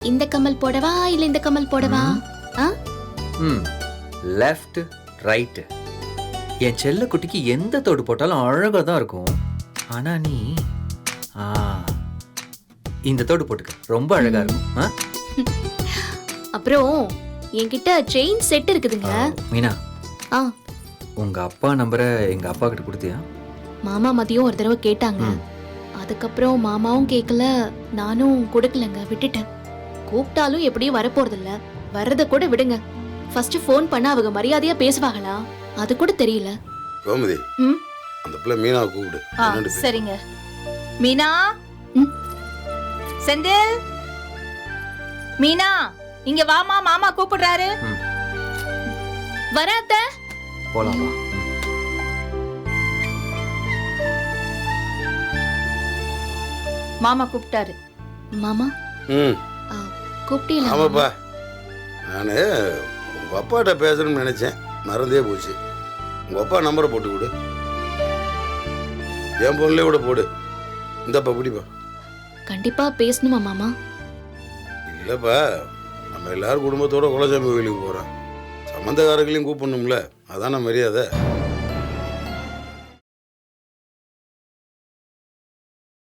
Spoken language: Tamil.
இந்த கம்மல் போடவா இல்ல இந்த கம்மல் போடவா? Left right. என் செல்ல குட்டிக்கு எந்த தோடு போட்டாலும் அழகா தான் இருக்கும். ஆனா நீ இந்த தோடு போட்டுக்க, ரொம்ப அழகா இருக்கும். அப்புறம் என்கிட்ட செயின் செட் இருக்குதுங்க. மீனா, ஆ உங்க அப்பா நம்பரை எங்க அப்பா கிட்ட கொடுத்தியா? மாமா மதியம் ஒரு தடவை கேட்டாங்க. அதுக்கப்புறம் மாமாவும் கேட்கல, நானும் கொடுக்கலங்க, விட்டுட்டேன். கூப்பிட்டாலும் எப்படியும் வரப்போறது இல்ல. வர்றத கூட விடுங்க. ஃபர்ஸ்ட் ஃபோன் பண்ண அவங்க மரியாதையா பேசுவாங்களா அது கூட தெரியல. கோமதி, அந்த பிள்ளை மீனா கூப்பிடு. சரிங்க. மீனா, செந்தில், மீனா இங்க வாமா, மாமா கூப்பிடுறாரு. வராத போலாம். மாமா கூப்பிட்டாரு. மாமா கூப்பிட்டீங்களா? ஆமாப்பா, நான் உங்க அப்பாட்ட பேசணும்னு நினைச்சேன், மறந்தே போச்சு. உங்க அப்பா நம்பரை போட்டு கொடு. என் போன்லேயே கூட போடு. இந்தப்பா பிடிப்பா. கண்டிப்பா பேசணுமா மாமா? இல்லப்பா, நம்ம எல்லாரும் குடும்பத்தோட குலசாமி கோயிலுக்கு போறோம். சம்பந்தக்காரர்களையும் கூப்பிடணும்ல, அதான மரியாதை.